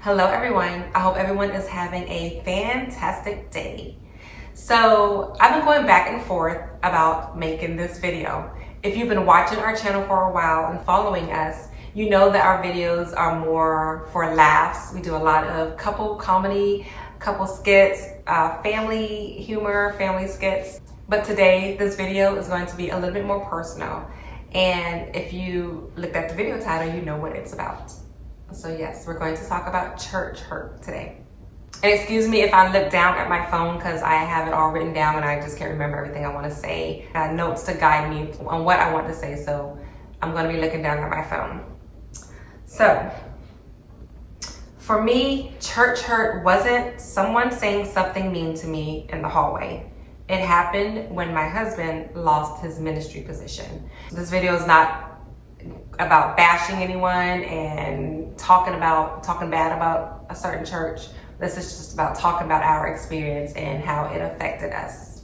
Hello everyone, I hope everyone is having a fantastic day. So I've been going back and forth about making this video. If you've been watching our channel for a while and following us, you know that our videos are more for laughs. We do a lot of couple comedy, couple skits, family humor, family skits. But today this video is going to be a little bit more personal. And if you looked at the video title, you know what it's about. So yes, we're going to talk about church hurt today. And excuse me if I look down at my phone because I have it all written down and I just can't remember everything I want to say. I have notes to guide me on what I want to say, so I'm going to be looking down at my phone. So, for me, church hurt wasn't someone saying something mean to me in the hallway. It happened when my husband lost his ministry position. This video is not about bashing anyone and talking bad about a certain church. This is just about talking about our experience and how it affected us.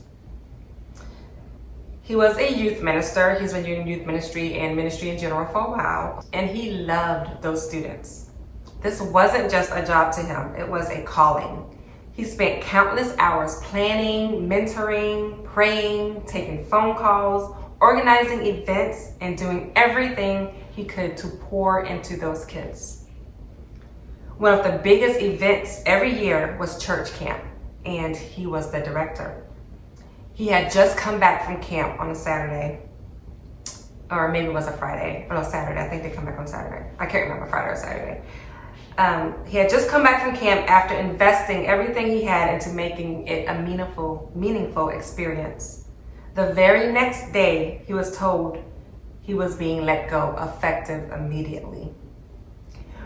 He was a youth minister. He's been doing youth ministry and ministry in general for a while, and he loved those students. This wasn't just a job to him, it was a calling. He spent countless hours planning, mentoring, praying, taking phone calls, organizing events, and doing everything he could to pour into those kids. One of the biggest events every year was church camp, and he was the director. He had just come back from camp on a Saturday, or maybe it was a Friday. Oh no, Saturday. I think they come back on Saturday. I can't remember, Friday or Saturday. He had just come back from camp after investing everything he had into making it a meaningful experience. The very next day, he was told he was being let go, effective immediately.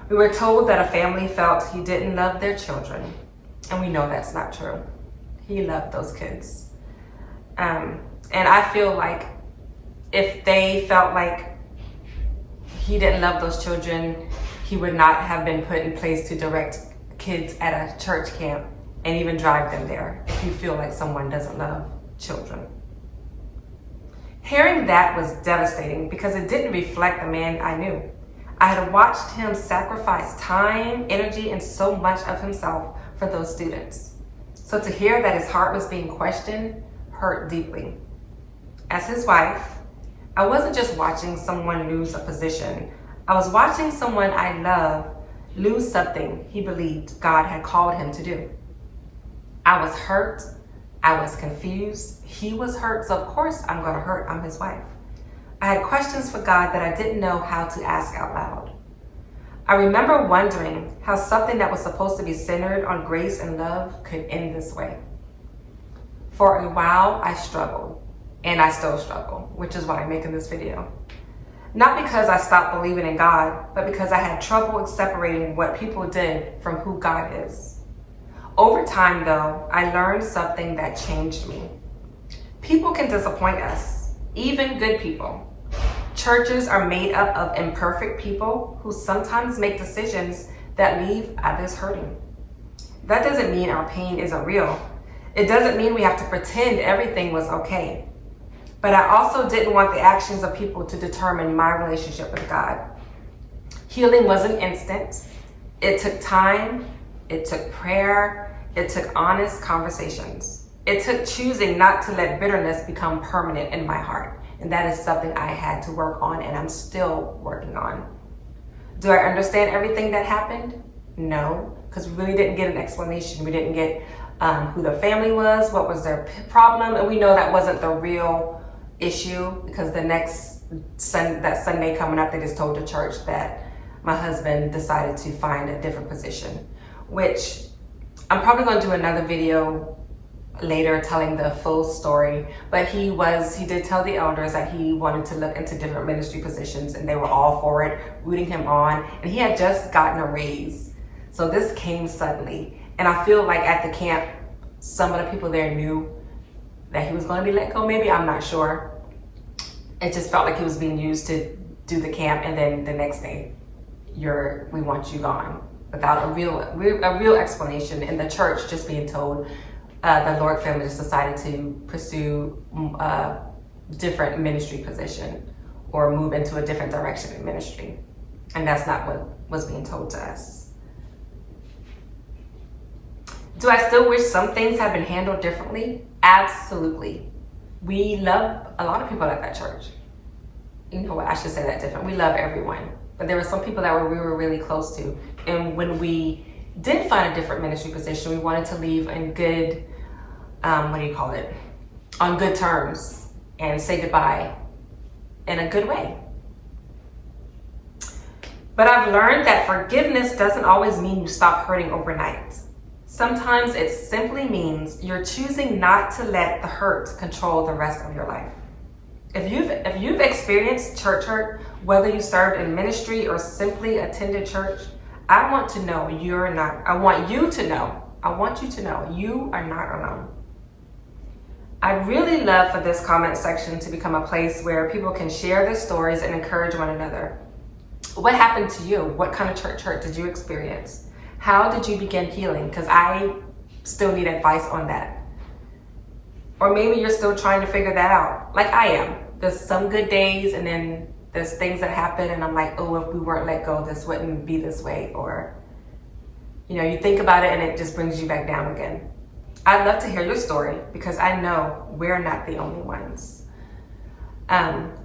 We were told that a family felt he didn't love their children, and we know that's not true. He loved those kids. And I feel like if they felt like he didn't love those children, he would not have been put in place to direct kids at a church camp and even drive them there if you feel like someone doesn't love children. Hearing that was devastating because it didn't reflect the man I knew. I had watched him sacrifice time, energy, and so much of himself for those students. So to hear that his heart was being questioned hurt deeply. As his wife, I wasn't just watching someone lose a position. I was watching someone I love lose something he believed God had called him to do. I was hurt. I was confused. He was hurt, so of course I'm going to hurt. I'm his wife. I had questions for God that I didn't know how to ask out loud. I remember wondering how something that was supposed to be centered on grace and love could end this way. For a while, I struggled, and I still struggle, which is why I'm making this video. Not because I stopped believing in God, but because I had trouble separating what people did from who God is. Over time, though, I learned something that changed me. People can disappoint us, even good people. Churches are made up of imperfect people who sometimes make decisions that leave others hurting. That doesn't mean our pain isn't real. It doesn't mean we have to pretend everything was okay. But I also didn't want the actions of people to determine my relationship with God. Healing wasn't instant. It took time. It took prayer. It took honest conversations. It took choosing not to let bitterness become permanent in my heart. And that is something I had to work on, and I'm still working on. Do I understand everything that happened? No, because we really didn't get an explanation. We didn't get who the family was, what was their problem, and we know that wasn't the real issue because that Sunday coming up, they just told the church that my husband decided to find a different position, which I'm probably going to do another video later telling the full story, but he did tell the elders that he wanted to look into different ministry positions, and they were all for it, rooting him on, and he had just gotten a raise. So this came suddenly, and I feel like at the camp, some of the people there knew that he was going to be let go, maybe, I'm not sure. It just felt like he was being used to do the camp, and then the next day, we want you gone, without a real explanation, and the church just being told, the Lord family just decided to pursue a different ministry position or move into a different direction in ministry. And that's not what was being told to us. Do I still wish some things had been handled differently? Absolutely. We love a lot of people at that church. You know what, I should say that different. We love everyone. But there were some people that we were really close to. And when we did find a different ministry position, we wanted to leave in good, on good terms and say goodbye in a good way. But I've learned that forgiveness doesn't always mean you stop hurting overnight. Sometimes it simply means you're choosing not to let the hurt control the rest of your life. If you've experienced church hurt, whether you served in ministry or simply attended church, I want you to know you are not alone. I'd really love for this comment section to become a place where people can share their stories and encourage one another. What happened to you? What kind of church hurt did you experience? How did you begin healing? Because I still need advice on that. Or maybe you're still trying to figure that out, like I am. There's some good days and then there's things that happen and I'm like, oh, if we weren't let go, this wouldn't be this way. Or, you think about it and it just brings you back down again. I'd love to hear your story because I know we're not the only ones.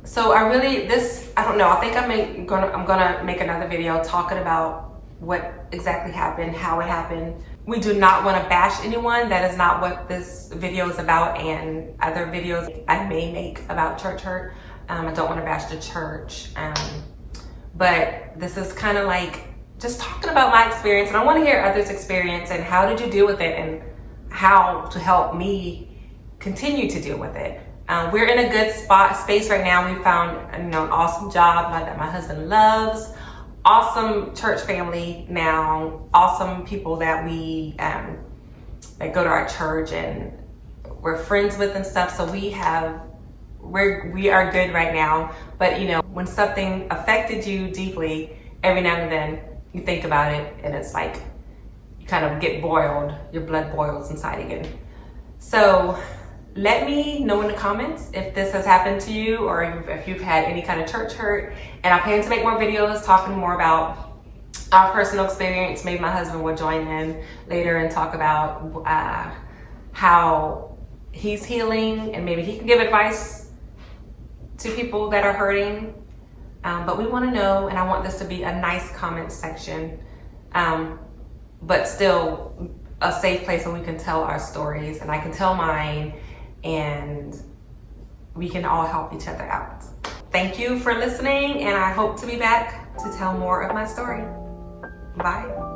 So I don't know. I think I'm gonna make another video talking about what exactly happened, how it happened. We do not want to bash anyone. That is not what this video is about, and other videos I may make about church hurt. I don't want to bash the church, but this is kind of like just talking about my experience, and I want to hear others' experience and how did you deal with it and how to help me continue to deal with it. We're in a good space right now. We found an awesome job that my husband loves, awesome church family now, awesome people that we that go to our church and we're friends with and stuff. So we are good right now. But when something affected you deeply, every now and then you think about it and it's like you kind of get boiled, your blood boils inside again. So let me know in the comments if this has happened to you or if you've had any kind of church hurt. And I plan to make more videos talking more about our personal experience. Maybe my husband will join in later and talk about how he's healing and maybe he can give advice to people that are hurting. But we want to know, and I want this to be a nice comment section, but still a safe place where we can tell our stories and I can tell mine and we can all help each other out. Thank you for listening, and I hope to be back to tell more of my story. Bye.